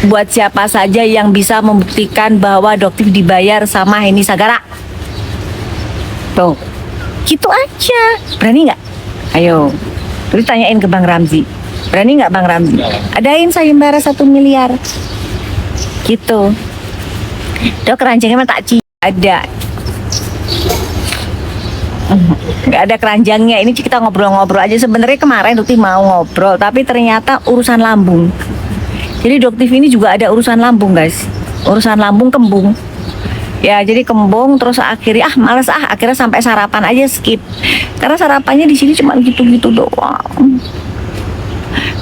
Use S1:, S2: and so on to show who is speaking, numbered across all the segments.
S1: buat siapa saja yang bisa membuktikan bahwa Doktif dibayar sama Heni Sagara. Tuh, gitu aja. Berani nggak? Ayo, terus tanyain ke Bang Ramzi. Berani nggak Bang Ramzi? Adain sayembara 1 miliar. Gitu. Dok, keranjangnya mah tak ada. Nggak ada keranjangnya. Ini kita ngobrol-ngobrol aja. Sebenarnya kemarin Doktif mau ngobrol, tapi ternyata urusan lambung. Jadi Doktif ini juga ada urusan lambung, guys. Urusan lambung kembung. Ya, jadi kembung terus akhirnya males akhirnya sampai sarapan aja skip. Karena sarapannya di sini cuma gitu-gitu doang.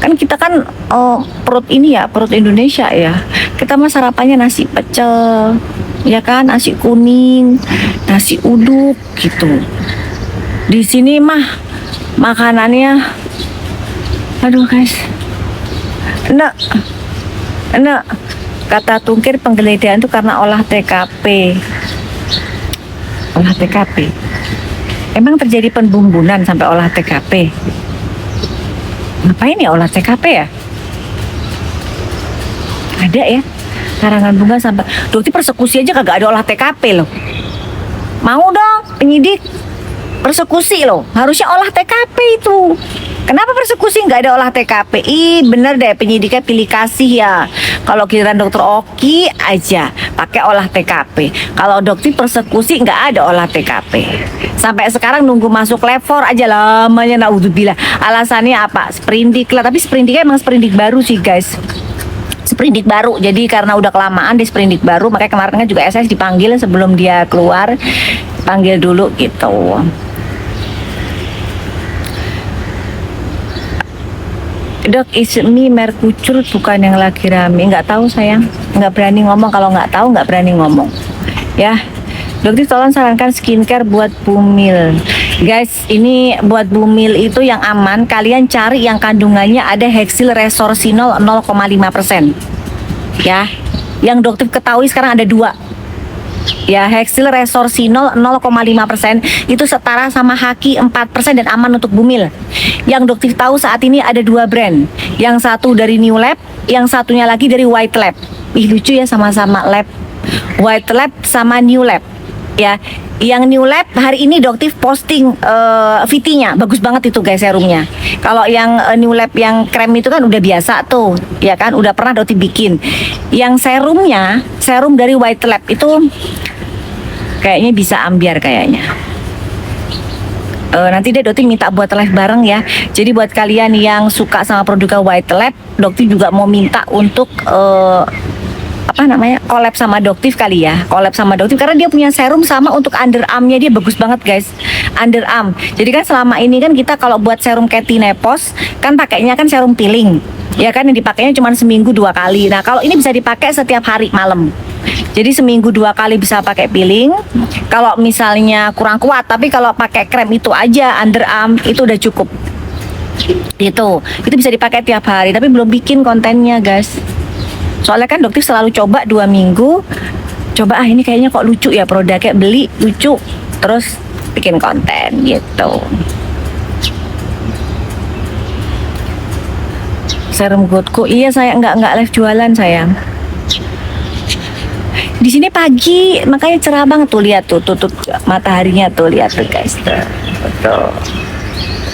S1: Kan kita kan perut ini ya, perut Indonesia ya. Kita mah sarapannya nasi pecel, ya kan, nasi kuning, nasi uduk gitu. Di sini mah makanannya, aduh guys, enak. Kata Tungkir penggeledahan itu karena olah TKP. Olah TKP. Emang terjadi penbumbunan sampai olah TKP? Ngapain ya olah TKP ya? Ada ya? Karangan bunga sampai Dokter persekusi aja kagak ada olah TKP loh. Mau dong penyidik persekusi loh. Harusnya olah TKP itu. Kenapa persekusi nggak ada olah TKP? Ih, bener deh penyidiknya pilih kasih ya. Kalau giliran Dokter Oki aja pakai olah TKP. Kalau Dokter persekusi nggak ada olah TKP. Sampai sekarang nunggu masuk lab 4 aja lamanya, naudzubillah. Alasannya apa? Sprindik lah. Tapi sprindiknya emang sprindik baru sih guys. Sprindik baru. Jadi karena udah kelamaan di sprindik baru, makanya kemarin kan juga SS dipanggil sebelum dia keluar. Panggil dulu gitu. Dok, is me merkucur bukan yang lagi rame. Nggak tahu sayang, nggak berani ngomong. Kalau nggak tahu nggak berani ngomong. Ya, Dokter tolong sarankan skincare buat bumil. Guys, ini buat bumil itu yang aman. Kalian cari yang kandungannya ada heksil resorsinol 0,5%. Ya, yang Dokter ketahui sekarang ada 2. Ya, heksil resorsinol 0,5% itu setara sama haki 4% dan aman untuk bumil. Yang Dokter tahu saat ini ada 2 brand. Yang satu dari New Lab, yang satunya lagi dari White Lab. Ih, lucu ya, sama-sama lab. White Lab sama New Lab. Ya, yang New Lab hari ini Dokter posting VT-nya bagus banget itu guys serumnya. Kalau yang New Lab yang krem itu kan udah biasa tuh, ya kan, udah pernah Dokter bikin. Yang serumnya, serum dari White Lab itu kayaknya bisa ambiar kayaknya. Nanti deh Dokter minta buat live bareng ya. Jadi buat kalian yang suka sama produknya White Lab, Dokter juga mau minta untuk collab sama Doktif kali ya, collab sama Doktif karena dia punya serum sama untuk underarmnya, dia bagus banget guys, underarm. Jadi kan selama ini kan kita kalau buat serum Ketinepos kan pakainya kan serum peeling, ya kan, yang dipakainya cuma seminggu 2 kali. Nah kalau ini bisa dipakai setiap hari malam. Jadi seminggu 2 kali bisa pakai peeling. Kalau misalnya kurang kuat, tapi kalau pakai krem itu aja underarm itu udah cukup. Itu bisa dipakai tiap hari, tapi belum bikin kontennya guys. Soalnya kan Dokter selalu coba 2 minggu. Coba ini kayaknya kok lucu ya produknya, beli lucu terus bikin konten gitu. Serum Goodco, iya saya nggak live jualan sayang. Di sini pagi makanya cerah banget tuh, lihat tuh mataharinya tuh, lihat tuh guys tuh.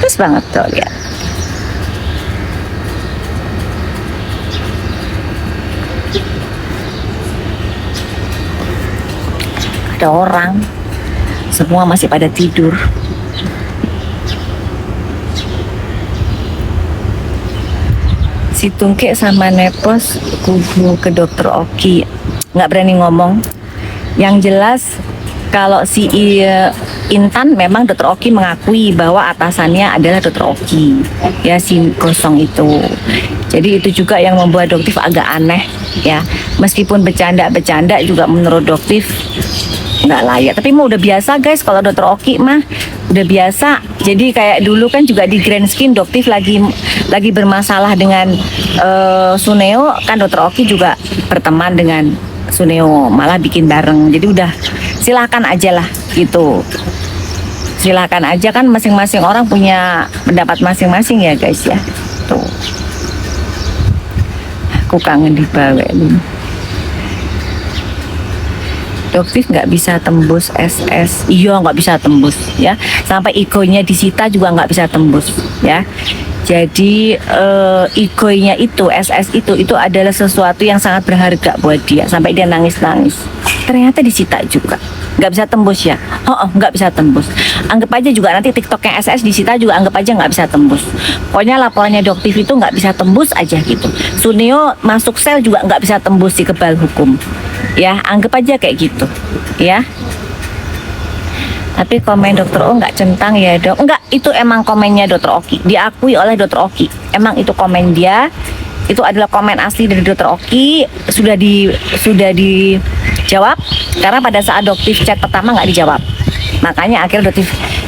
S1: Terus banget tuh lihat. Ada orang, semua masih pada tidur. Si Tungke sama Nepos kubu ke Dokter Oki, nggak berani ngomong. Yang jelas kalau si Intan memang Dokter Oki mengakui bahwa atasannya adalah Dokter Oki, ya si kosong itu. Jadi itu juga yang membuat Doktif agak aneh ya. Meskipun bercanda juga menurut Doktif nggak layak, tapi mau udah biasa guys. Kalau Dokter Oki mah udah biasa. Jadi kayak dulu kan juga di Grand Skin Doktif lagi bermasalah dengan Suneo, kan Dokter Oki juga berteman dengan Suneo, malah bikin bareng. Jadi udah silahkan aja lah gitu, silahkan aja, kan masing-masing orang punya pendapat masing-masing ya guys ya tuh. Aku kangen dibawain. Doktif nggak bisa tembus SS, iya nggak bisa tembus ya. Sampai egonya disita juga nggak bisa tembus ya. Jadi egonya itu, SS itu adalah sesuatu yang sangat berharga buat dia. Sampai dia nangis-nangis. Ternyata disita juga. Nggak bisa tembus ya. Nggak bisa tembus. Anggap aja juga nanti TikToknya SS disita juga anggap aja nggak bisa tembus. Pokoknya laporannya Doktif itu nggak bisa tembus aja gitu. Suneo masuk sel juga nggak bisa tembus di kebal hukum. Ya, anggap aja kayak gitu. Ya. Tapi komen Dokter O nggak centang ya dok? Enggak, itu emang komennya Dokter Oki, diakui oleh Dokter Oki. Emang itu komen dia, itu adalah komen asli dari Dokter Oki, sudah dijawab. Karena pada saat Doktif chat pertama nggak dijawab, makanya akhirnya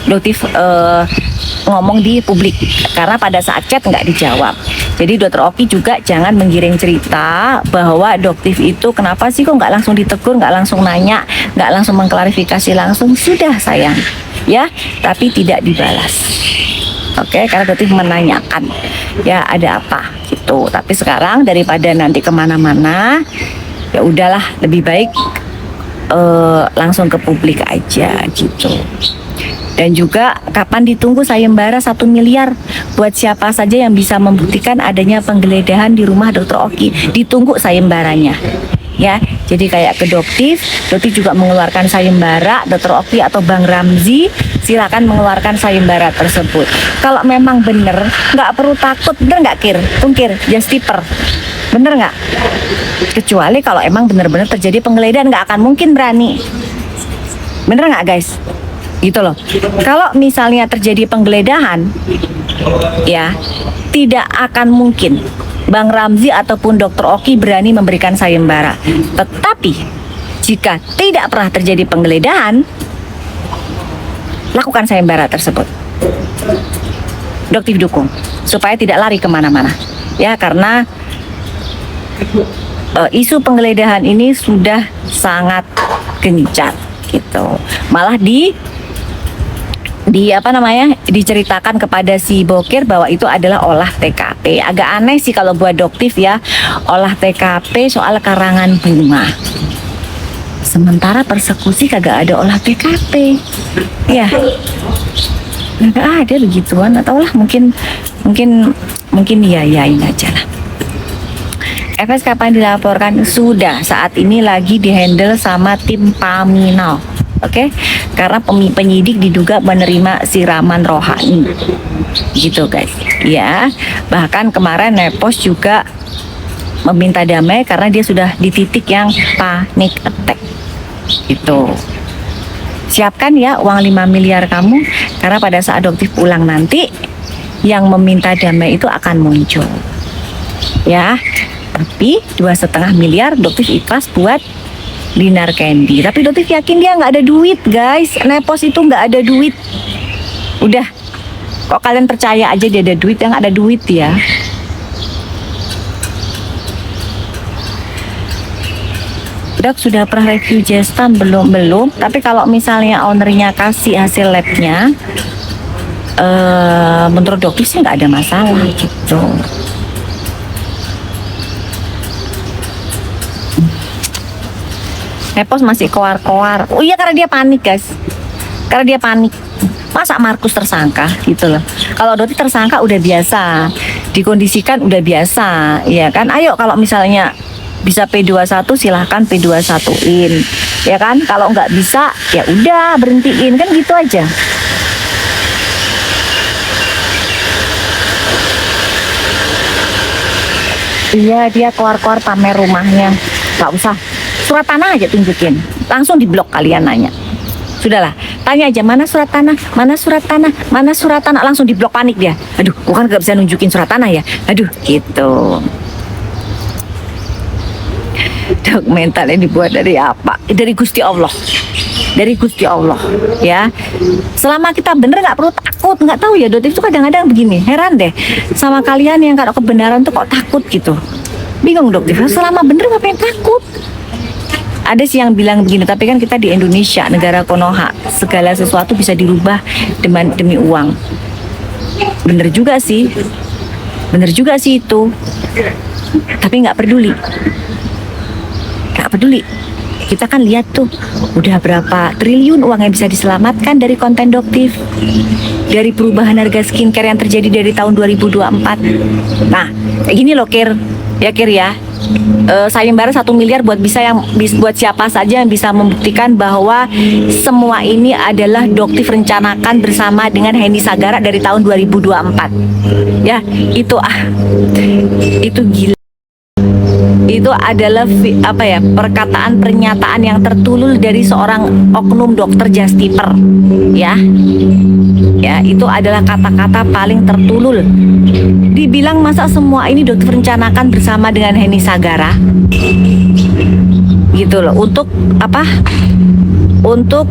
S1: Doktif ngomong di publik karena pada saat chat nggak dijawab. Jadi Dokter Oki juga jangan menggiring cerita bahwa Doktif itu kenapa sih kok nggak langsung ditegur, nggak langsung nanya, nggak langsung mengklarifikasi langsung. Sudah sayang ya, tapi tidak dibalas. Oke, karena Doktif menanyakan ya ada apa gitu. Tapi sekarang daripada nanti kemana-mana, ya udahlah, lebih baik langsung ke publik aja gitu. Dan juga kapan ditunggu sayembara 1 miliar buat siapa saja yang bisa membuktikan adanya penggeledahan di rumah Dokter Oki. Ditunggu sayembaranya ya. Jadi kayak ke Doktif juga mengeluarkan sayembara. Dokter Oki atau Bang Ramzi silakan mengeluarkan sayembara tersebut. Kalau memang bener, nggak perlu takut. Bener nggak Kir? Tungkir, just tipper. Bener nggak? Kecuali kalau emang bener-bener terjadi penggeledahan, nggak akan mungkin berani. Bener nggak guys? Gitu loh. Kalau misalnya terjadi penggeledahan, ya tidak akan mungkin Bang Ramzi ataupun Dokter Oki berani memberikan sayembara. Tetapi jika tidak pernah terjadi penggeledahan, lakukan sayembara tersebut. Doktif dukung supaya tidak lari kemana-mana. Ya karena isu penggeledahan ini sudah sangat gencar gitu. Malah diceritakan kepada si Bokir bahwa itu adalah olah TKP. Agak aneh sih kalau buat Doktif ya, olah TKP soal karangan bunga. Sementara persekusi kagak ada olah TKP. Ya. Nggak ada begituan, atau lah mungkin yayain aja lah. FS kapan dilaporkan? Sudah, saat ini lagi dihandle sama tim Paminal. Oke, karena penyidik diduga menerima siraman rohani, gitu guys. Ya, bahkan kemarin Nepos juga meminta damai karena dia sudah di titik yang panic attack. Itu. Siapkan ya uang 5 miliar kamu, karena pada saat Doktif pulang nanti, yang meminta damai itu akan muncul. Ya, tapi 2,5 miliar Doktif ikhlas buat Dinar Candy. Tapi Doktif yakin dia nggak ada duit guys. Nepos itu nggak ada duit. Udah, kok kalian percaya aja dia ada duit? Yang ada duit ya. Dok sudah pernah review Gestan? Belum. Tapi kalau misalnya ownernya kasih hasil labnya, menurut Doktif sih nggak ada masalah gitu. Nepos masih koar-koar. Oh iya, karena dia panik guys. Karena dia panik. Masa Markus tersangka gitu loh. Kalau Doti tersangka udah biasa, dikondisikan udah biasa, ya kan. Ayo kalau misalnya bisa P21 silahkan P21in, ya kan. Kalau nggak bisa ya udah berhentiin, kan gitu aja. Iya, dia keluar-keluar pamer rumahnya. Nggak usah. Surat tanah aja tunjukin, langsung diblok kalian nanya. Sudahlah, tanya aja mana surat tanah, mana surat tanah, mana surat tanah, langsung diblok, panik dia. Aduh, gua kan gak bisa nunjukin surat tanah ya. Aduh, gitu. Dok, mentalnya dibuat dari apa? Dari Gusti Allah. Dari Gusti Allah, ya. Selama kita bener nggak perlu takut, nggak tahu ya. Doktif itu kadang-kadang begini, heran deh sama kalian yang kalau kebenaran tuh kok takut gitu. Bingung Doktif. Selama bener ngapain takut? Ada sih yang bilang begini, tapi kan kita di Indonesia, negara Konoha, segala sesuatu bisa dirubah demi uang. Bener juga sih itu. tapi nggak peduli, nggak peduli. Kita kan lihat tuh udah berapa triliun uang yang bisa diselamatkan dari konten Doktif, dari perubahan harga skincare yang terjadi dari tahun 2024. Nah, kayak gini loh Kir, ya Kir ya. Sayembara 1 miliar buat buat siapa saja yang bisa membuktikan bahwa semua ini adalah Doktif rencanakan bersama dengan Henny Sagara dari tahun 2024. Ya, itu gila. Itu adalah perkataan pernyataan yang tertulul dari seorang oknum dokter Justiper, ya itu adalah kata-kata paling tertulul. Dibilang masa semua ini dokter rencanakan bersama dengan Henny Sagara, gitu loh, untuk untuk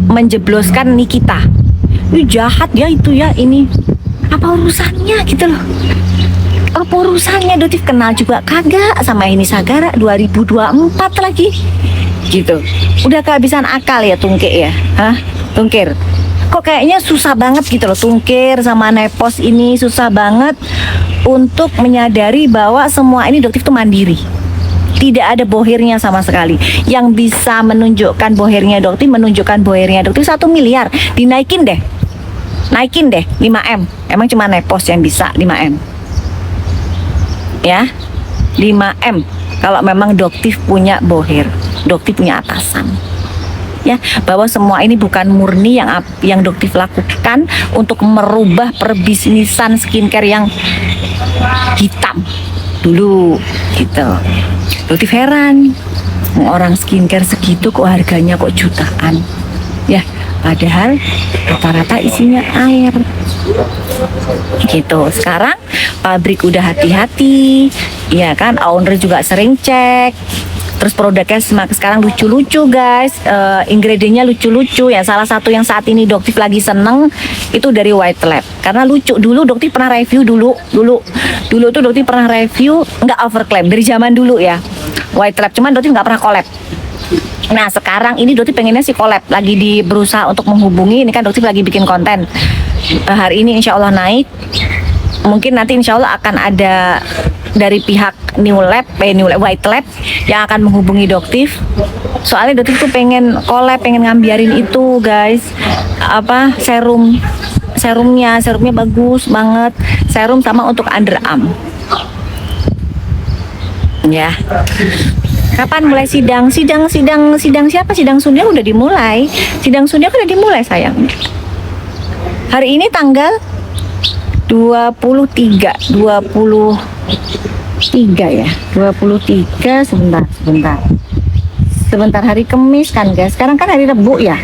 S1: menjebloskan Nikita. Jahat ya itu ya, ini apa urusannya gitu loh. Apa urusannya? Doktif kenal juga kagak sama Henny Sagara 2024 lagi gitu. Udah kehabisan akal ya Tungkir ya. Tungkir, kok kayaknya susah banget gitu loh Tungkir sama Nepos ini, susah banget untuk menyadari bahwa semua ini Doktif tuh mandiri, tidak ada bohirnya sama sekali. Yang bisa menunjukkan bohirnya Doktif 1 miliar. Dinaikin deh 5M. Emang cuma Nepos yang bisa 5M ya, 5M. Kalau memang Doktif punya bohir, Doktif punya atasan, ya, bahwa semua ini bukan murni yang Doktif lakukan untuk merubah perbisnisan skincare yang hitam dulu gitu. Doktif heran, orang skincare segitu kok harganya kok jutaan, ya, padahal rata-rata isinya air gitu. Sekarang pabrik udah hati-hati, ya kan, owner juga sering cek. Terus produknya sekarang lucu-lucu guys, ingredientnya lucu-lucu ya. Salah satu yang saat ini Doktif lagi seneng itu dari White Lab, karena lucu. Dulu Doktif pernah review dulu tuh Doktif pernah review, nggak overclaim, dari zaman dulu ya White Lab, cuman Doktif nggak pernah collab. Nah sekarang ini Doktif pengennya sih collab, lagi berusaha untuk menghubungi. Ini kan Doktif lagi bikin konten, hari ini insya Allah naik. Mungkin nanti insya Allah akan ada dari pihak White Lab yang akan menghubungi Doktif. Soalnya Doktif tuh pengen collab, pengen ngambiarin itu guys, serumnya bagus banget, serum sama untuk underarm ya. Kapan mulai sidang siapa? Sidang Sundia udah dimulai. Sidang Sundia udah dimulai sayang. Hari ini tanggal 23 ya. 23 sebentar, hari Kamis kan guys. Sekarang kan hari Rebu ya.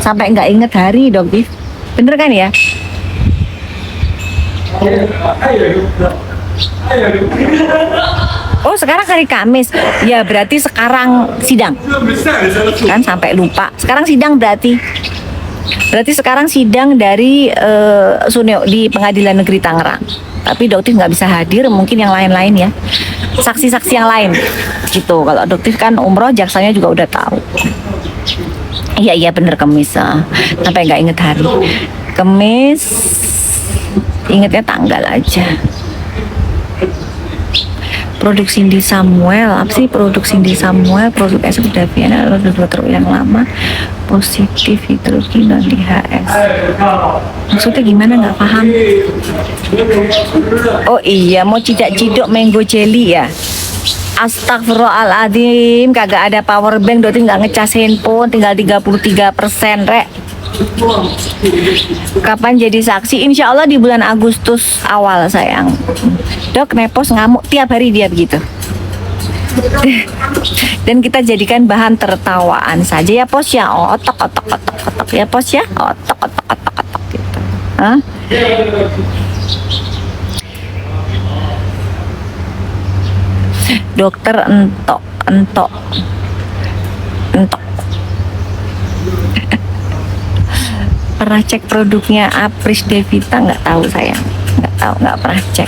S1: Sampai nggak inget hari Doktif. Bener kan ya? Oh sekarang hari Kamis ya, berarti sekarang sidang kan, sampai lupa. Sekarang sidang berarti sekarang sidang dari Suneo di Pengadilan Negeri Tangerang. Tapi Doktif nggak bisa hadir, mungkin yang lain-lain ya, saksi-saksi yang lain gitu. Kalau Doktif kan umroh, jaksanya juga udah tahu. Iya bener Kamis, sampai nggak inget hari. Kamis, ingetnya tanggal aja. Produk Cindy Samuel, apa sih produk Cindy Samuel? Produk SF Daviana, dokter yang lama, positif hidrokinon di HS. Maksudnya gimana, nggak paham? Oh iya, mau cidak-cidok mango jelly ya? Astagfirullahaladzim, kagak ada power bank, Doktif nggak ngecas handphone, tinggal 33% rek. Kapan jadi saksi? Insya Allah di bulan Agustus awal sayang. Dok, Nepos ngamuk tiap hari dia begitu. Dan kita jadikan bahan tertawaan saja ya Pos ya. Otok ya Pos ya. Otok gitu. Dokter entok. Pernah cek produknya Apris Devita? Nggak tahu sayang, nggak pernah cek.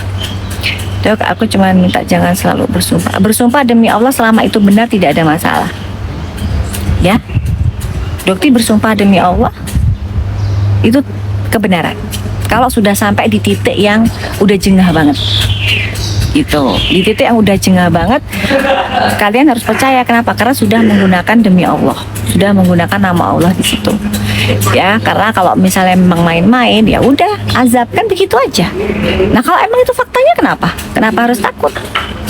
S1: Dok, aku cuma minta jangan selalu bersumpah demi Allah, selama itu benar tidak ada masalah ya. Dokter bersumpah demi Allah itu kebenaran. kalau sudah sampai di titik yang udah jengah banget gitu. Di titik yang udah jengah banget, kalian harus percaya. Kenapa? Karena sudah menggunakan demi Allah, sudah menggunakan nama Allah di situ. Ya, karena kalau misalnya memang main-main, ya udah azab kan begitu aja. Nah, kalau emang itu faktanya, kenapa harus takut?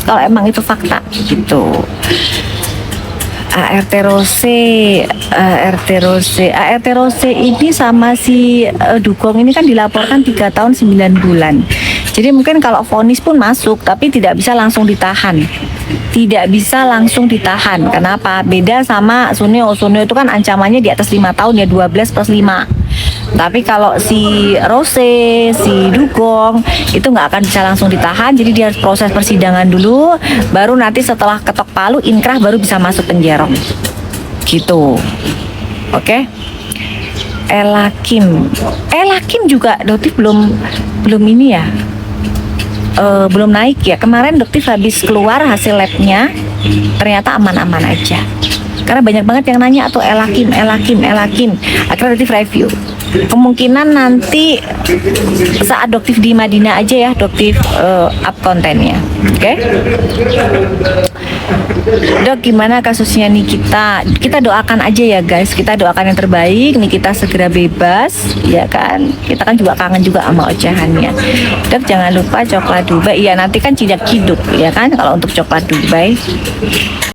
S1: Kalau emang itu fakta gitu. ART Rose ini sama si Dugong ini kan dilaporkan 3 tahun 9 bulan. Jadi mungkin kalau vonis pun masuk, tapi tidak bisa langsung ditahan. Tidak bisa langsung ditahan. Kenapa? Beda sama Suneo. Suneo itu kan ancamannya di atas 5 tahun ya, 12 plus 5. Tapi kalau si Rose, si Dugong itu nggak akan bisa langsung ditahan. Jadi dia harus proses persidangan dulu, baru nanti setelah ketok palu inkrah baru bisa masuk penjara. Gitu. Oke. Elakim juga Doktif belum ini ya. Belum naik ya. Kemarin Doktif habis keluar hasil labnya, ternyata aman-aman aja. Karena banyak banget yang nanya atau Elakim. Akhirnya Doktif review. Kemungkinan nanti saat Doktif di Madinah aja ya, Doktif up kontennya. Oke? Dok, gimana kasusnya nih kita doakan aja ya guys, kita doakan yang terbaik nih, kita segera bebas ya kan. Kita kan juga kangen juga sama ocehannya. Dok, jangan lupa coklat Dubai. Iya, nanti kan tidak ciduk ya kan kalau untuk coklat Dubai.